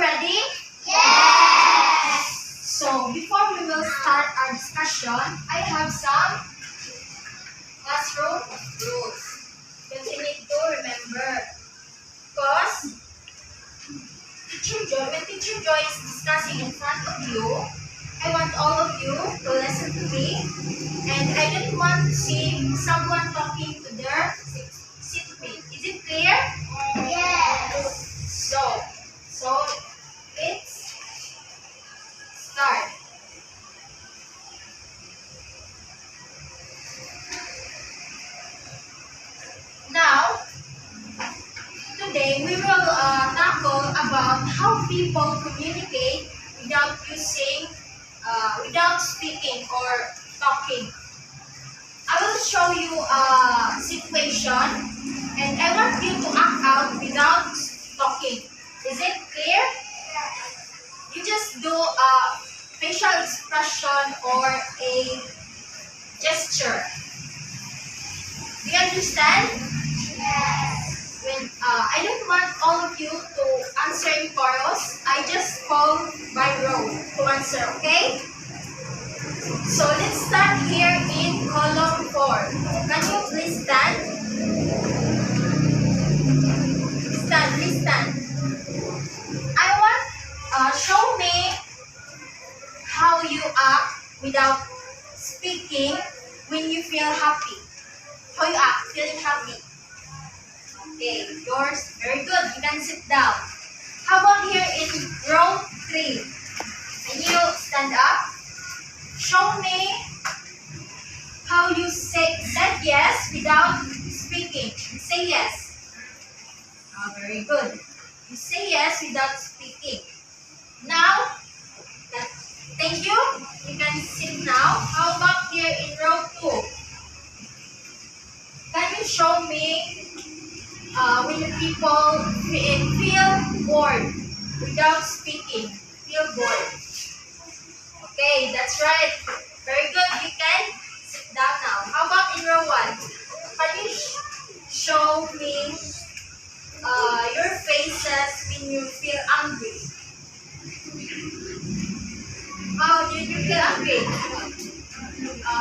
ready? Yes! So, before we will start our discussion, I have some classroom rules that you need to remember. Because when Teacher Joy is discussing in front of you, I want all of you to listen to me. And I don't want to see someone talking to their seatmate. Is it clear? Yes! So let's start. Now, today we will tackle about how people communicate without speaking or talking. I will show you a situation and I want you to act out without talking. Is it clear? You just do a facial expression or a gesture. Do you understand? Yes! When I don't want all of you to answer in chorus, I just call by row to answer, okay? So let's start here in column 4. Can you please stand? Please stand. I want, show me how you act without speaking when you feel happy. How you act, feeling happy. Okay, yours, very good. You can sit down. How about here in row 3? Can you stand up? Show me how you said yes without speaking. Say yes. Oh, very good. You say yes without speaking. Now, thank you. You can sit now. How about here in row 2? Can you show me when people feel bored without speaking? Feel bored. Okay, that's right. Very good. You can sit down now. How about in row 1? Can you show me your faces when you feel angry? How do you feel angry?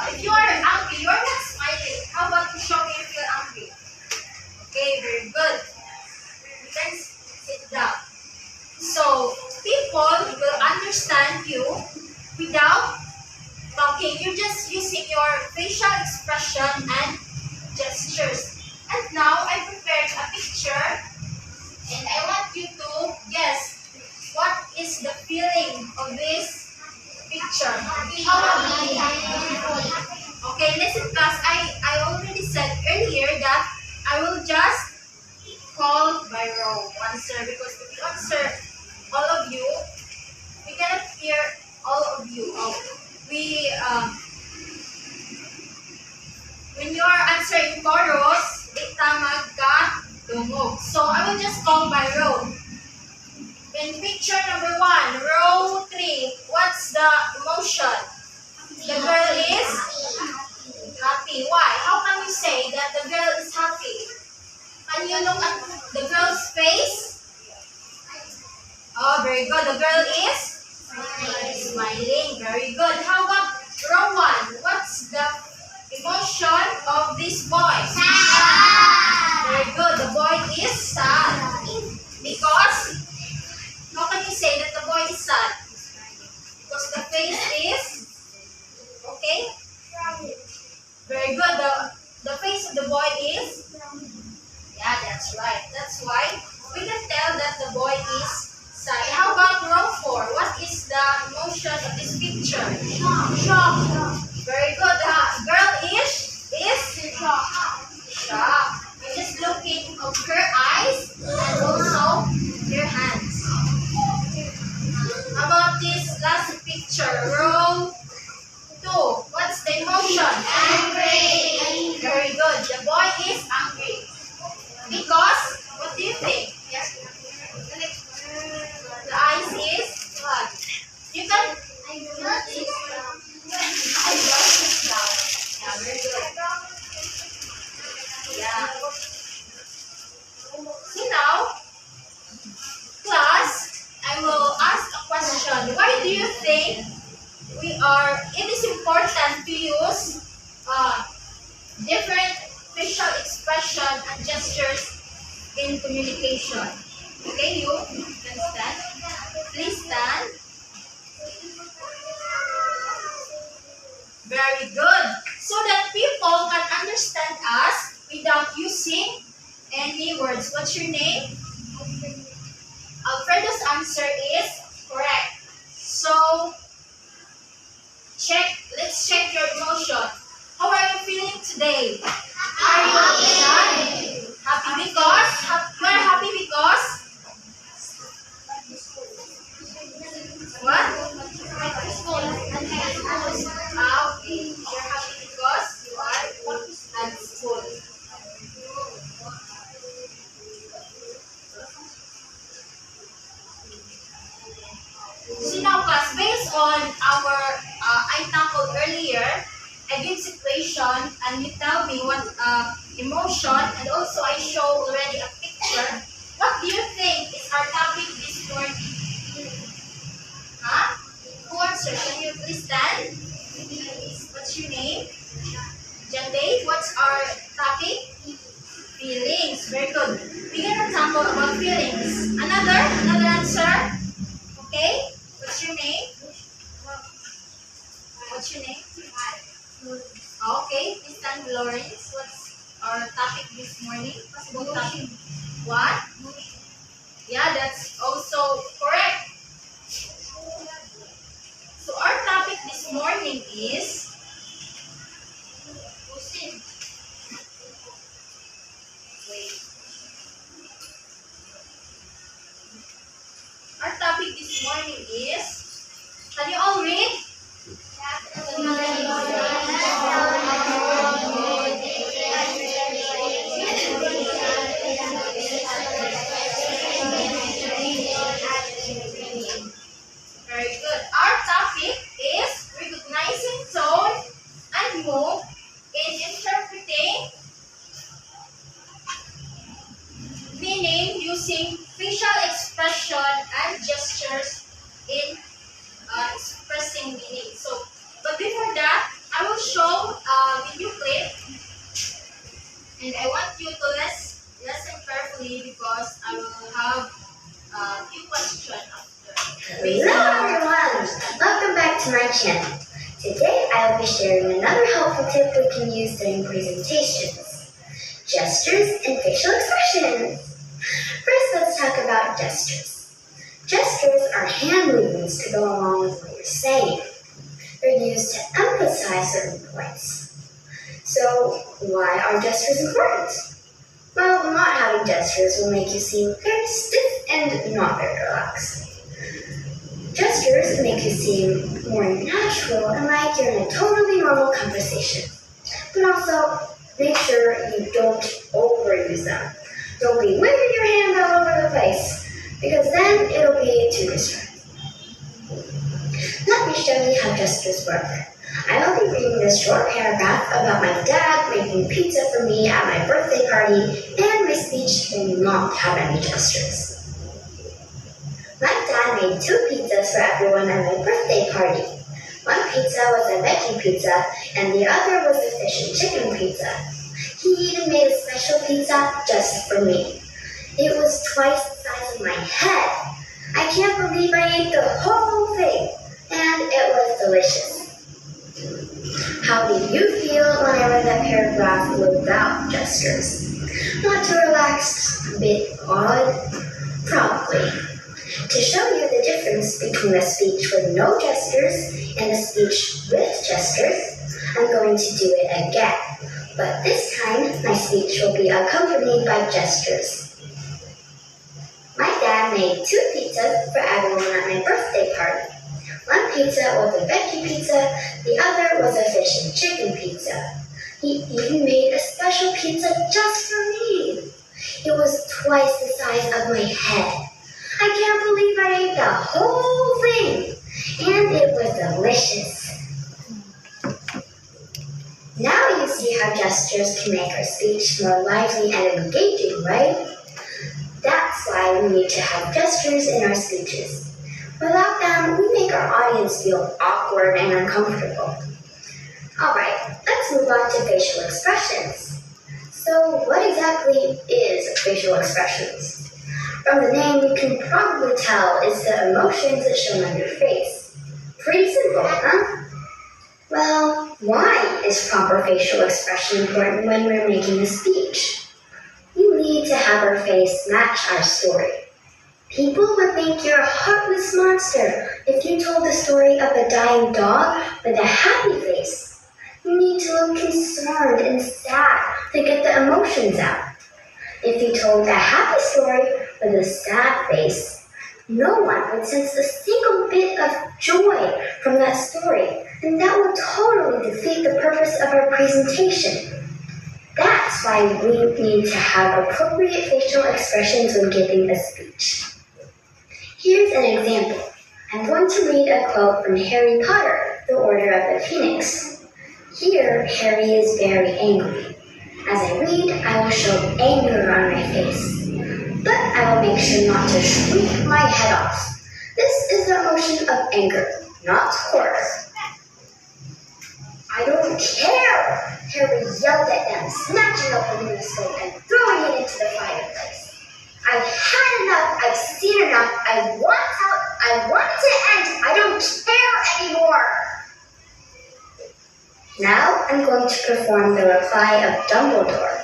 If you are angry, you are not smiling. How about you show me you feel angry? Okay, very good. You can sit down. So, people will understand you without talking. You're just using your facial expression and gestures. And now, I prepared a picture and I want you to guess what is the feeling of this picture. How about you? Okay, listen class. I already said earlier that I will just call by row answer because if you answer all of you, we cannot hear all of you. When you are answering chorus, itamag ka dumog. So I will just call by row. In picture number 1, row 3, what's the emotion? The girl is happy. Why? How can you say that the girl is happy? Can you look at the girl's face? Oh, very good. The girl is smiling. Very good. How about row 1? What's the emotion of this boy? Sad! Very good. The boy is sad. Because, how can you say that the boy is sad? Because the face is, okay? Very good. The face of the boy is, yeah, that's right. That's why we can tell that the boy is sad. How about row 4? What is the emotion of this picture? Shock. Very good. The girl is shocked. You're just looking of her eyes and also her hands. How about this last picture? Row 2. What's the emotion? Angry. Very good. The boy is angry. Because, what do you think? Yes. The eyes is what? You can. Yeah, very good. do you think it is important to use different facial expression and gestures in communication? Okay, you can stand. Please stand. Very good. So that people can understand us without using any words. What's your name? Alfredo's answer is correct. So, let's check your emotion. How are you feeling today? Are you happy? Happy because? You are happy because? What? Okay. You're happy because you are at school. So now class, based on our I tackled earlier, I give situation and you tell me what emotion, and also I show already a picture. What do you think is our topic this morning? Huh? Who answers? Can you please stand? What's your name? Jande, what's our topic? Feelings. Very good. We're gonna tackle about feelings. Another answer? Okay? What's your name? What's your name? Okay, please stand, Lawrence. What's our topic this morning? Possible topic. What? Yeah, that's also correct. So our topic this morning is wait. Our topic this morning is, can you all read? Very good. Our topic is recognizing tone and mood in interpreting meaning using facial expression and gestures in expressing meaning. So, but before that, I will show a video clip, and I want you to listen carefully because I will have a few questions after. Hello everyone! Welcome back to my channel. Today I will be sharing another helpful tip we can use during presentations. Gestures and facial expressions. First, let's talk about gestures. Gestures are hand movements to go along with what you're saying. They're used to emphasize certain points. So, why are gestures important? Well, not having gestures will make you seem very stiff and not very relaxed. Gestures make you seem more natural and like you're in a totally normal conversation. But also, make sure you don't overuse them. Don't be waving your hand all over the place, because then it'll be too distracting. Let me show you how gestures work. I will be reading this short paragraph about my dad making pizza for me at my birthday party, and my speech will not have any gestures. My dad made 2 pizzas for everyone at my birthday party. One pizza was a veggie pizza, and the other was a fish and chicken pizza. He even made a special pizza just for me. It was twice the size of my head. I can't believe I ate the whole thing, and it was delicious. How did you feel when I read that paragraph without gestures? Not too relaxed? A bit odd? Probably. To show you the difference between a speech with no gestures and a speech with gestures, I'm going to do it again. But this time, my speech will be accompanied by gestures. My dad made 2 pizzas for everyone at my birthday party. One pizza was a veggie pizza, the other was a fish and chicken pizza. He even made a special pizza just for me. It was twice the size of my head. I can't believe I ate the whole thing, and it was delicious. Now you see how gestures can make our speech more lively and engaging, right? That's why we need to have gestures in our speeches. Without them, we make our audience feel awkward and uncomfortable. Alright, let's move on to facial expressions. So, what exactly is facial expressions? From the name, you can probably tell it's the emotions that show on your face. Pretty simple, huh? Well, why is proper facial expression important when we're making a speech? We need to have our face match our story. People would think you're a heartless monster if you told the story of a dying dog with a happy face. You need to look concerned and sad to get the emotions out. If you told a happy story with a sad face, no one would sense a single bit of joy from that story, and that would totally defeat the purpose of our presentation. That's why we need to have appropriate facial expressions when giving a speech. Here's an example. I'm going to read a quote from Harry Potter, The Order of the Phoenix. Here, Harry is very angry. As I read, I will show anger on my face. But I will make sure not to shriek my head off. This is the emotion of anger, not horror. I don't care! Harry yelled at them, snatching up the miniscope and throwing it into the fireplace. I've had enough, I've seen enough, I want out, I want it to end, I don't care anymore! Now I'm going to perform the reply of Dumbledore.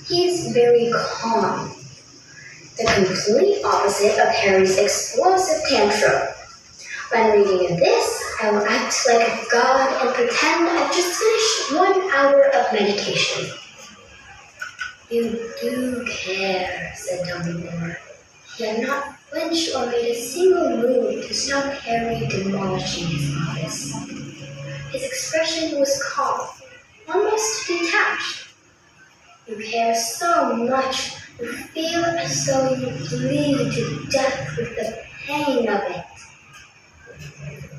He's very calm. The complete opposite of Harry's explosive tantrum. When reading this, I will act like a god and pretend I've just finished 1 hour of meditation. You do care, said Dumbledore. He had not flinched or made a single move to stop Harry demolishing his office. His expression was calm, almost detached. You care so much, you feel as though you bleed to death with the pain of it.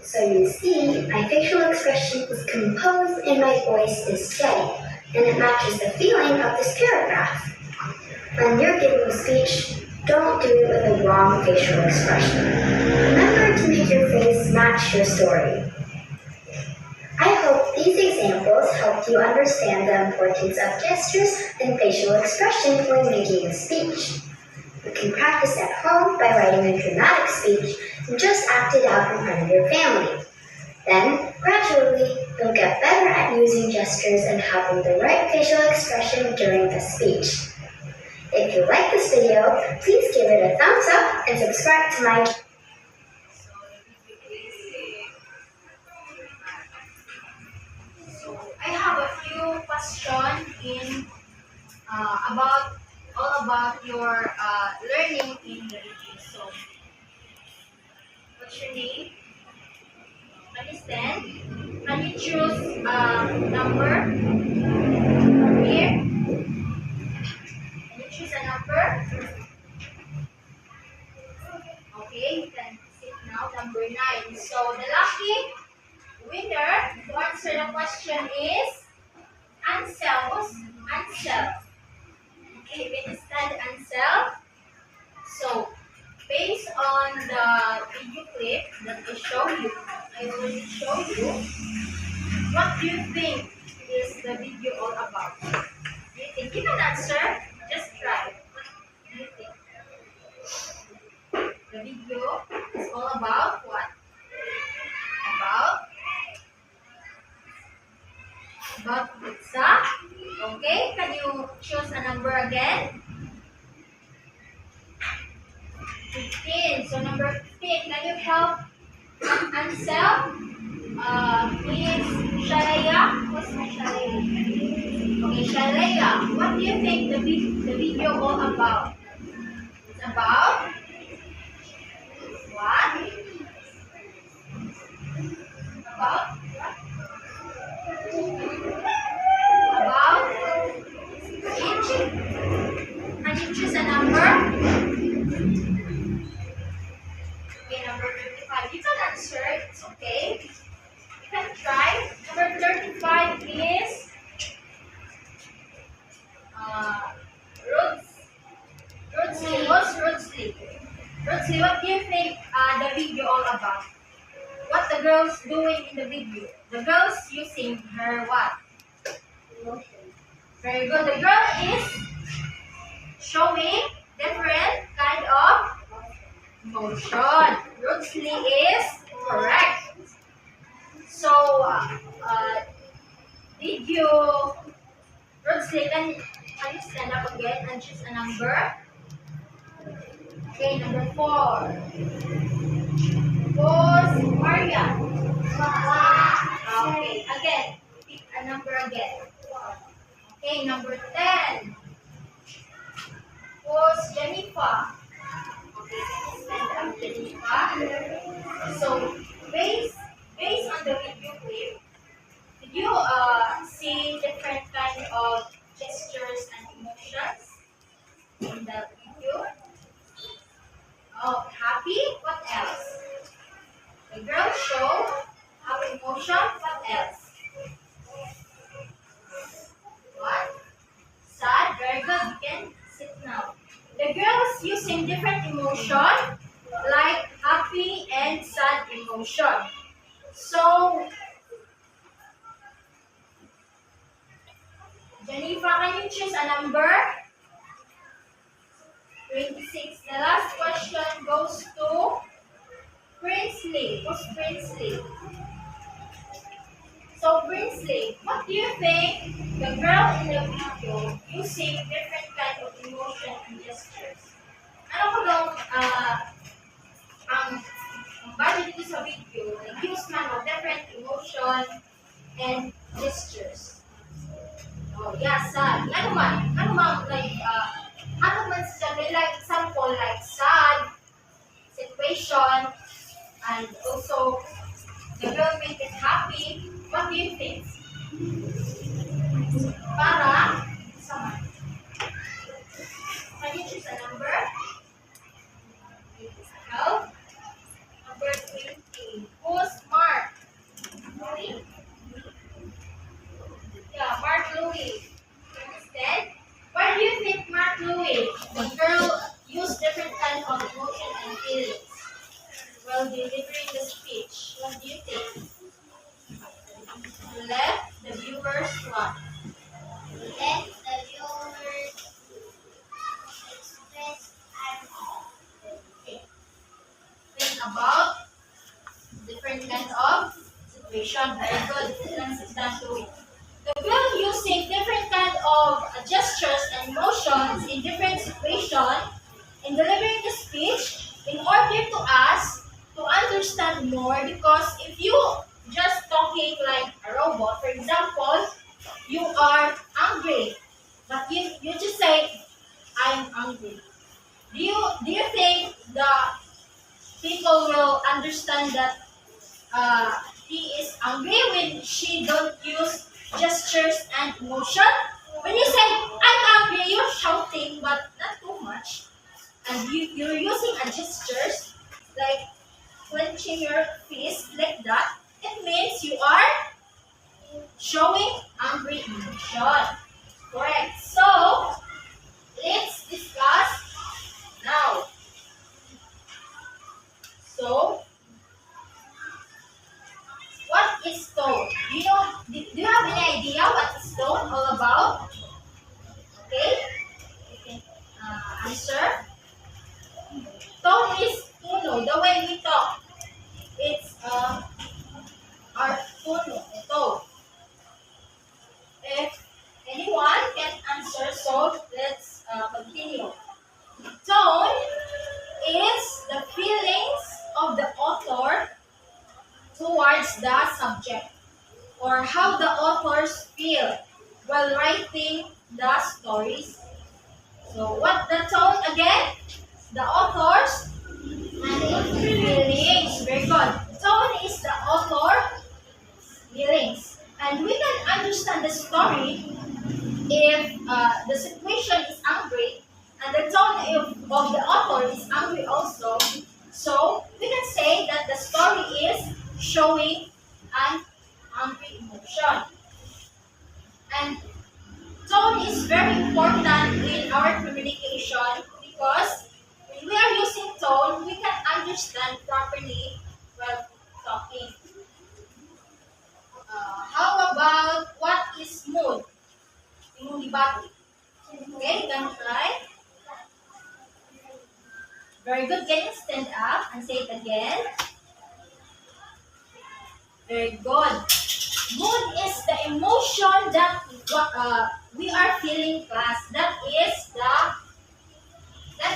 So you see, my facial expression is composed and my voice is steady, and it matches the feeling of this paragraph. When you're giving a speech, don't do it with a wrong facial expression. Remember to make your face match your story. I hope these examples helped you understand the importance of gestures and facial expression when making a speech. You can practice at home by writing a dramatic speech and just act it out in front of your family. Then, gradually, you'll get better at using gestures and having the right facial expression during the speech. If you like this video, please give it a thumbs up and subscribe to my channel. I have a few questions in about your learning in the review. So, what's your name? Can you stand? Can you choose a number here? Can you choose a number? Okay, you can sit now. Number 9. So the lucky winner to answer the question is Ansel. Okay, it is stand Ansel. So, based on the video clip that I will show you, what do you think is the video all about? Do you think you can answer? Just try. What do you think? The video is all about what? About pizza. Okay, can you choose a number again? 15. So number 15, can you help Ansel? Miss Shalaya? What's my Shalaya? Okay, Shalaya, what do you think the video all about? It's about what? About what? About each. Can you choose a number? Okay, number 35. You can answer, it's okay. You can try. Number 35 is Rhodsley. What's Rhodsley? Rosie, what do you think the video all about? What the girl's doing in the video? The girl's using her what? Very good. The girl is showing different kind of motion. Rosie is correct. So, did you, Rosie, can you stand up again and choose a number? Okay, number 4. Pose Maria. Okay, again, pick a number again. Okay, number 10. Pose Jennifer. Okay, can you stand up, Jennifer? So, based on the video clip, did you see different kind of gestures and emotions in the video? Oh, happy. What else? The girl show happy emotion. What else? What? Sad. Very good. You can sit now. The girls using different emotion like happy and sad emotion. So, Jennifer, can you choose a number? 26. The last question goes to Princely. Who's Princely? So, Princely, what do you think the girl in the video using different kind of emotion and gestures? Ano ko daw ang body dito sa video, nag-use man of different emotion and gestures. Oh, yeah, sad. Ano man, like, ano man siya, like, example, like sad, situation, and also, the girl make it happy. What do you think? Para, sama. Can you choose a number? No? Number 20. Who's Mark? Louis? Yeah, Mark Louis. Instead, why do you think Mark Louis, the girl, use different kind of emotion and feelings while delivering the speech? What do you think? Let the viewers what? Let the viewers express and Okay. Think about different kind of situation. Very good. Let's sit down to it. The girl using different kind of gestures and motions in different situations in delivering the speech in order to us to understand more, because if you just talking like a robot, for example, you are angry, but you just say, I'm angry. Do you think the people will understand that he is angry when she don't use gestures and emotion? When you say, I'm angry, you're shouting, but not too much. And you're using a gestures, like clenching your fist like that. It means you are showing angry emotion. Correct. So, let's discuss now. So, what is stone? Do you have any idea what is stone all about? Okay? You can answer. Tone is tuno, the way we talk. It's our tuno, tone. If anyone can answer, so let's continue. Tone is the feelings of the author towards the subject, or how the authors feel while writing the stories. So what the tone again? The author's feelings. Very good. Tone is the author feelings. And we can understand the story if the situation is angry and the tone of the author is angry also. So we can say that the story is showing an angry emotion. And tone is very important in our communication, because when we are using tone, tone we can understand properly while talking. How about what is mood? Imong debate. Okay, can you try? Very good. Can you stand up and say it again? Very good. Mood is the emotion that we are feeling, class. That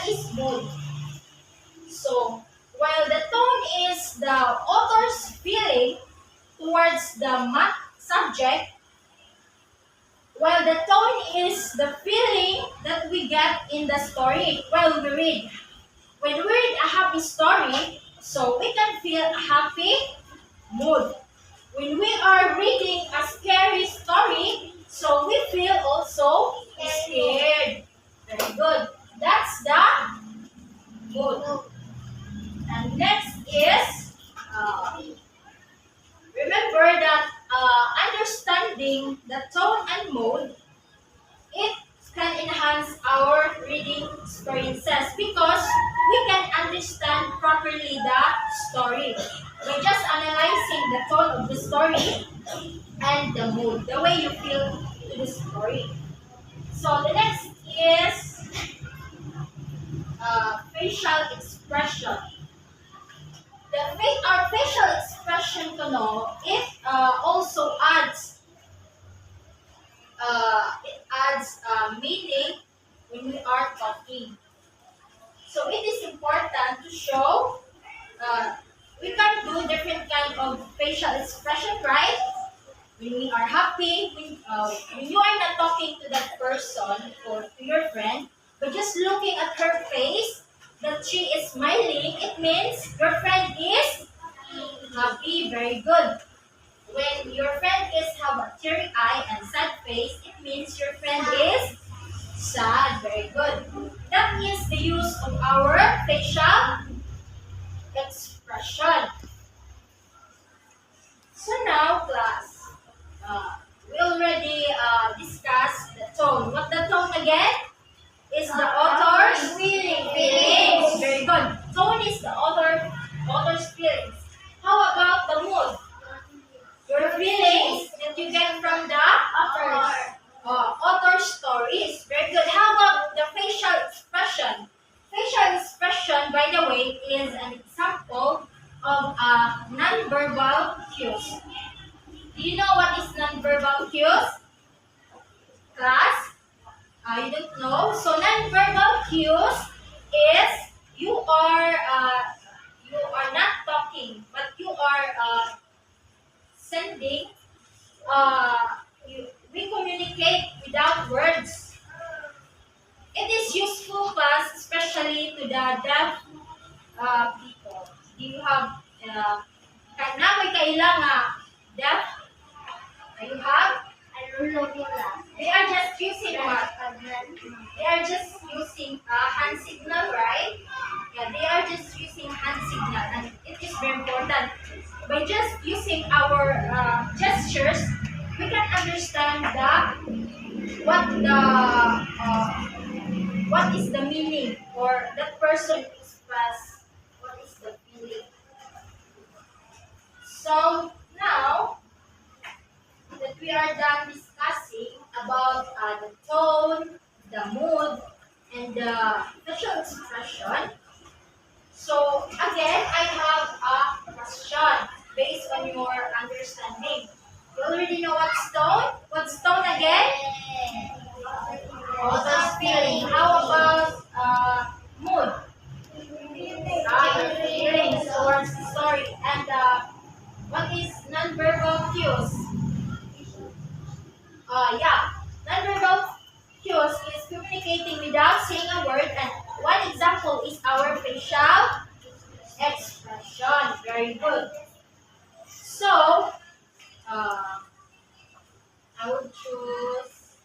is mood. So while the tone is the author's feeling towards the math subject, while the tone is the feeling that we get in the story while we read. When we read a happy story, so we can feel a happy mood. When we are reading a scary story, so we feel also scared. Very good. That's the mood. And next is, remember that understanding the tone and mood, it can enhance our reading experiences because we can understand properly the story by just analyzing the tone of the story and the mood, the way you feel to the story. So the next is facial expression. Our facial expression it also adds meaning when we are talking. So it is important to show we can do different kind of facial expression, right? When we are happy, when you are not talking to that person or to your friend, but just looking at her face, that she is smiling, it means your friend is happy. Very good. When your friend is have a teary eye and sad face, it means your friend is sad. Very good. That is the use of our facial expression. So now, class, we already discussed the tone. What the tone again? Is the author's feelings. Very good. Tone is the author's feelings. How about the mood? Your feelings that you get from the author's stories. Very good. How about the facial expression? Facial expression, by the way, is an example of non-verbal cues. Do you know what is non-verbal cues? Class? You don't know? So non-verbal cues is you are not talking, but you are sending. We communicate without words. It is useful, class, especially to the deaf people. Do you have na may kailangan deaf? You have? They are just using what? They are just using hand signal, right? Yeah, they are just using hand signal, and it is very important. By just using our gestures, we can understand what is the meaning, or that person express what is the feeling. So now that we are done discussing about the tone, the mood, and the facial expression, so again, I have a question based on your understanding. You already know what's tone? What's tone again? Author's feeling. How about mood? Your feelings towards the story. And what is nonverbal cues? Nonverbal cues is communicating without saying a word, and one example is our facial expression. Very good. So, I would choose.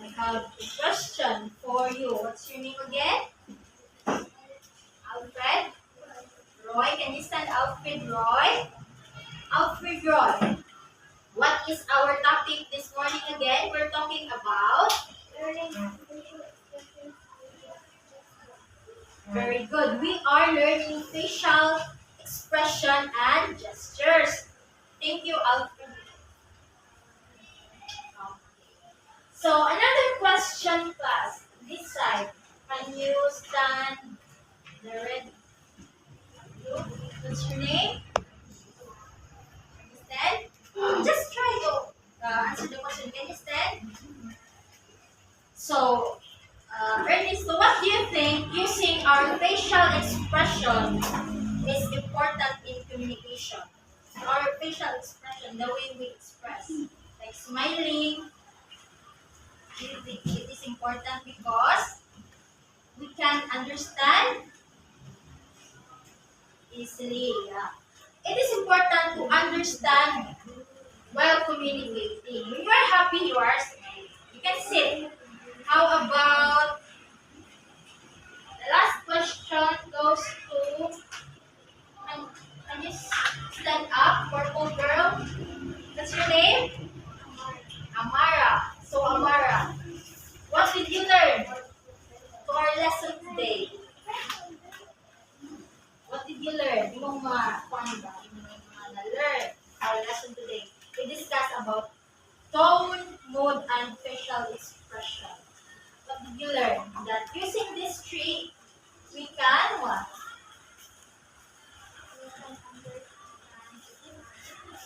I have a question for you. What's your name again? Alfred? Roy? Can you stand Alfred Roy? Alfred Roy. What is our topic this morning again? We're talking about Very good. We are learning facial expression and gestures. Thank you, Alfred. So another question, class. This side. Can you stand there? Ready? You? What's your name? Can you stand? Just try to answer the question. Can you stand? So, Ernest, so what do you think using our facial expression is important in communication? Our facial expression, the way we express, like smiling, do you think it is important because we can understand easily? Yeah. It is important to understand while communicating. When you are happy, you are smiling. You can sit. How about the last question goes to, can you stand up, purple girl? What's your name? Amara. So Amara, what did you learn to our lesson today? What did you learn? Imong learn our lesson today. We discussed about tone, mood, and facial expression. What did you learn? That using this tree, we can what?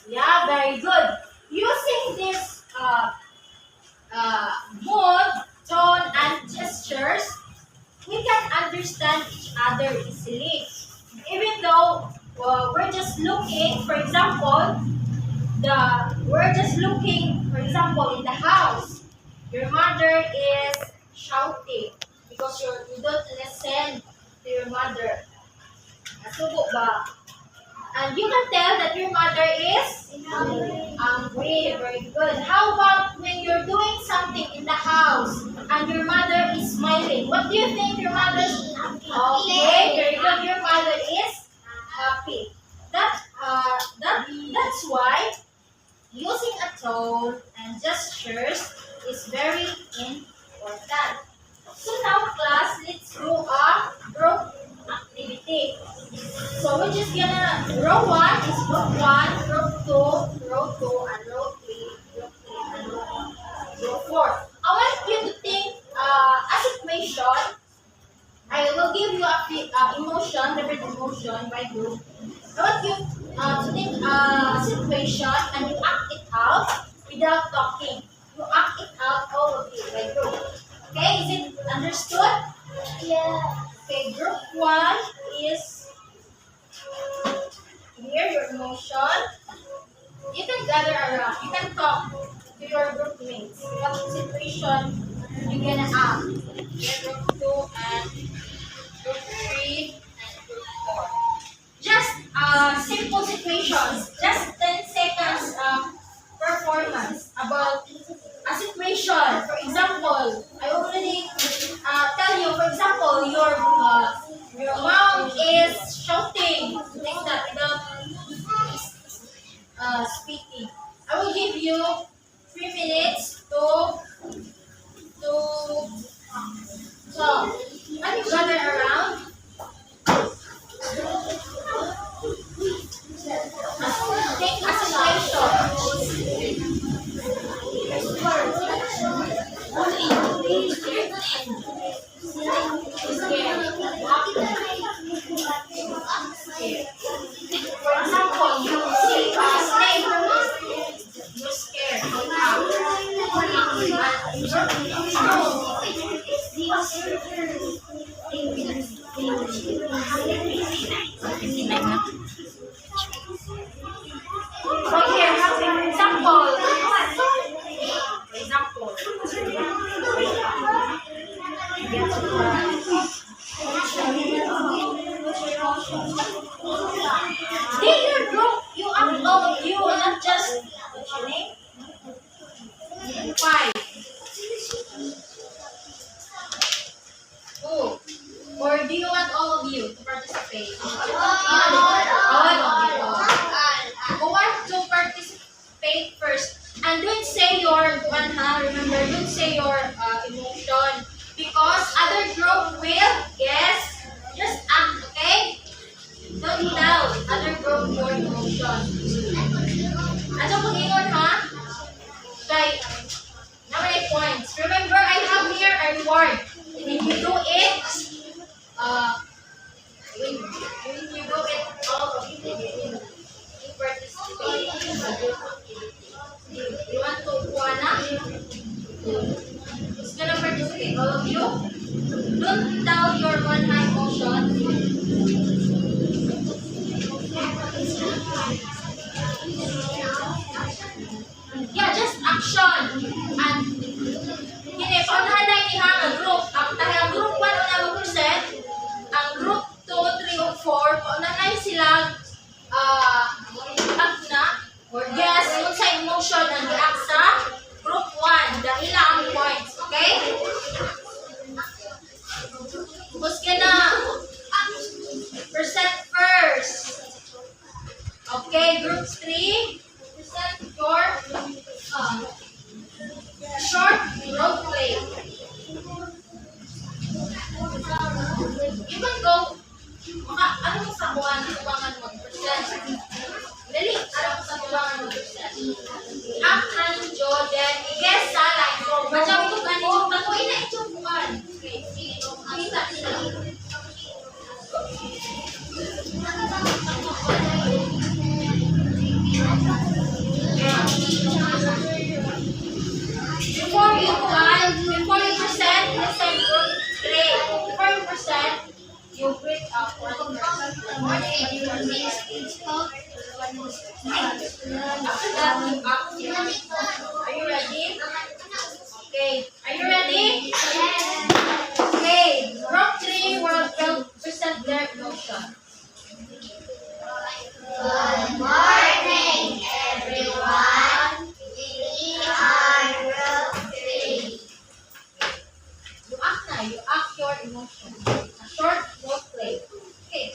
Yeah, very good. Using this mood, tone, and gestures, we can understand each other easily. Even though we're just looking, for example, in the house, your mother is shouting because you don't listen to your mother. Nasubo ba? And you can tell that your mother is angry. Very good. How about when you're doing something in the house and your mother is smiling? What do you think your mother's okay? Very good. Your mother is happy. That's why using a tone and gestures is very important. So now, class, let's do a group activity. So we're just gonna, row 1 is group 1, group 2, row 2, and row 3, and row 4. I want you to think a situation. I will give you a different emotion by group. I want you to think a situation and you act it out without talking. You act it out all of you by group. Okay, is it understood? Yeah. Okay, group 1 is here, your emotion. You can gather around. You can talk to your group mates. What situation you're gonna act? Here, group 2 and group 3 and group 4. Just simple situations. Just 10 seconds performance about a situation. For example, I already tell you. For example, your mom is shouting like that without speaking. I will give you 3 minutes to talk. Can you gather around? Take a situation. For example, you see a snake. You're scared. So here, for example, in your group, you upload you, not just what's your name? 5. 2. Or do you want all of you to participate? All of you. Who want to participate first? And don't say your remember, don't say your emotion because other group will guess. sila agna or guess unsa emotion ang giak sa group 1 dahil ang points, okay? Bus ka na. Present first. Okay, group 3. Present your short role play. You can go. Ano mo sa buwangan mag-present? Dali, ano mo sa buwangan mag-present? Act na ninyo, then i-guess sa line form. Baca mo ka ninyo, takuin na ito buwan. Okay, sige, kita sila. Before you present, listen group 3. Before you present, you greet one person. After that, you act. Are you ready? Okay. Are you ready? Okay. Group 3 will present their emotion. Good morning, everyone. We are Group 3. You act your emotion. A short role play. Okay.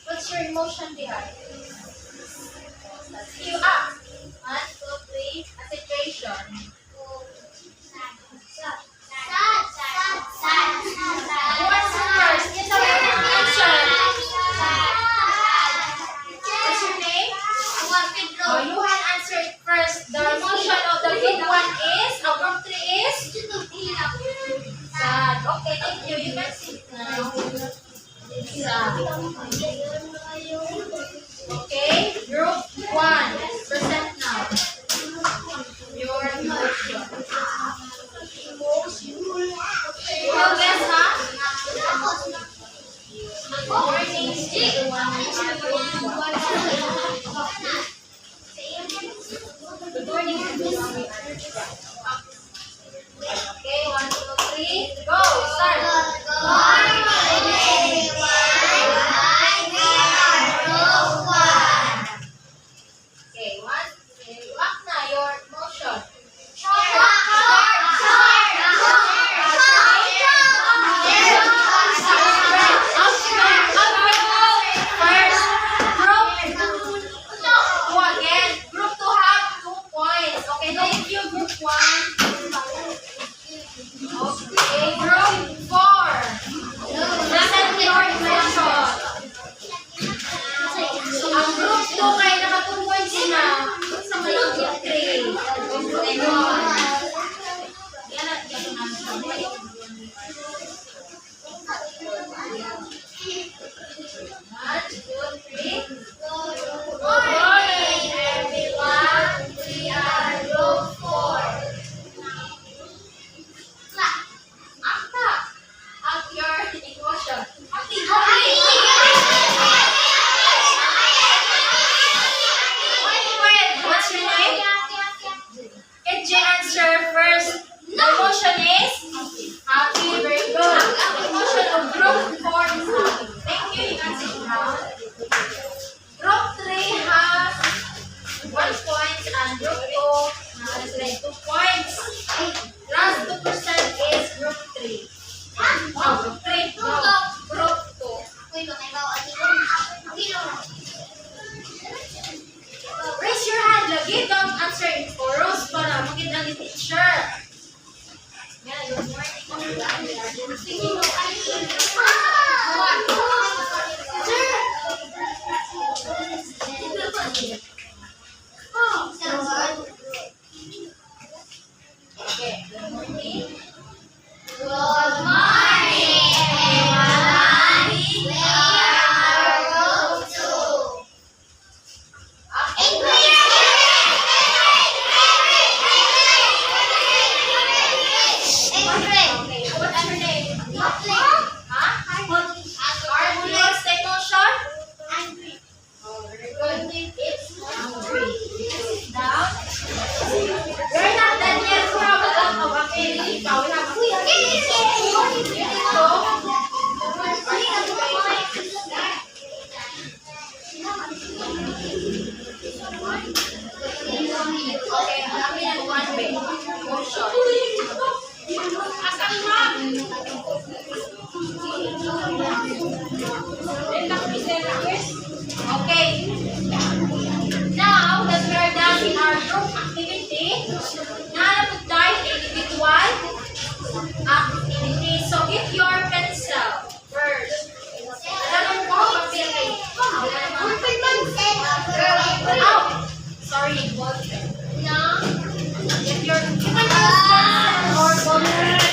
What's your emotion behind? You act. 1, 2, 3. A situation. Who wants to first? Yes, I will answer. What's your name? Oh, you can answer it first. The emotion of the group 1 is, group 3 is? Sad. Okay, thank you. You can sit now. Sad. Okay, group 1. Present now. Your emotion. You will guess, huh? Your name is the one who is Good morning, everyone. Okay, 1, 2, 3, go! Start! Good morning, everyone. We are Group 1. Okay, 1, 2, act na your emotion. First, group 2 again. Group 2 have 2 points. Okay, thank you, group 1. Okay, group 4. Present your emotion. Ang group 2 kay naka 2 points na. Sa may group 3. Okay, One, two, three. Good morning, everyone. We are Group 4. Akta. Act your emotion. Wait, what's your name? KJ answer first. The emotion is happy. Very good. The emotion of group 4 is happy. Thank you. You can sit down. Okay. Now that we are done in our group activity, now to dive individual activity. So get your pencil first. Alam mo po, papel kayo. Oh, sorry. No. Get your, you can use pencil or ballpen.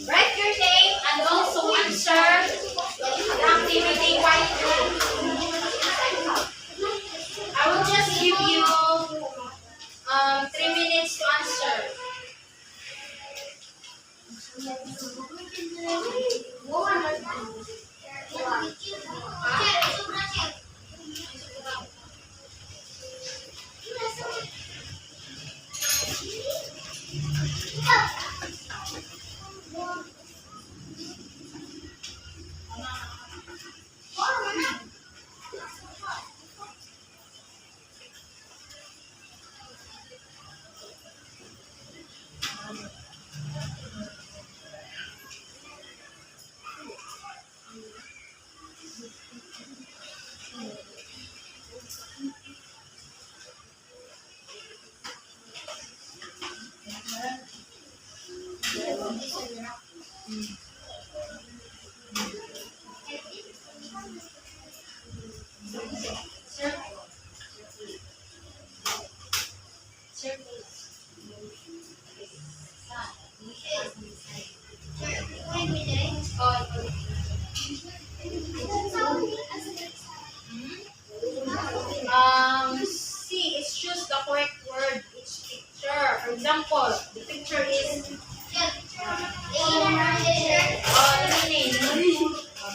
Write your name and also answer the activity wisely. I will just give you 3 minutes to answer. C is choose the correct word each picture. For example, the picture is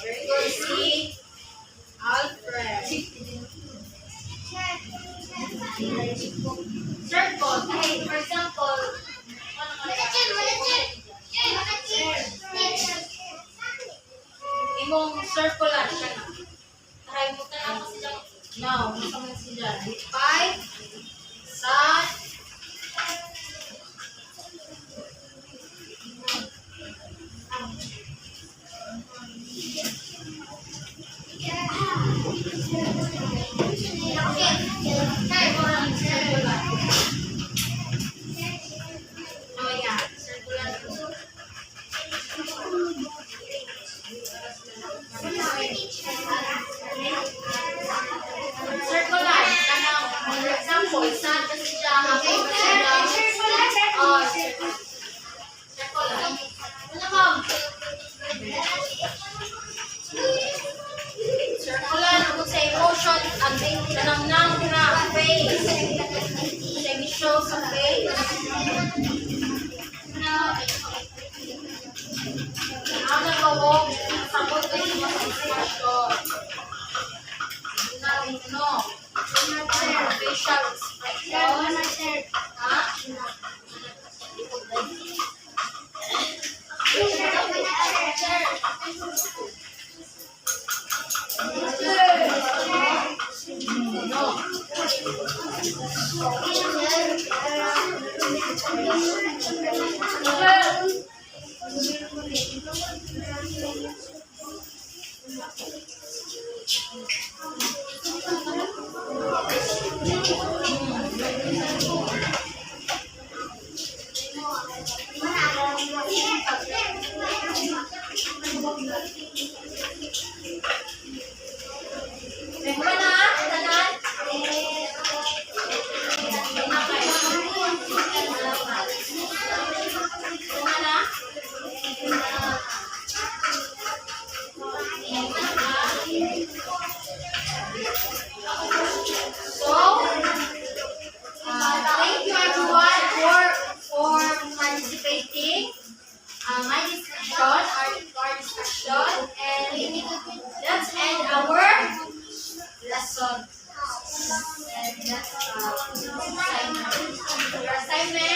very good. C, Alfred. Circle. Okay, for example, imong circular siya na. Nakalimutan ako sila. No, masama sila. Five, sa, oh yeah, circular. Circular. Kanang, for example, saan kasi siya, hapon ba sila? Oh, circular. Ano ma'am? Circular, kung sa emotion, ang tanang-nang na face. Sa show sa face. Ang nagawag, sabot ay mga sitwasyon. No. Facial expression. Ha? No. Amen.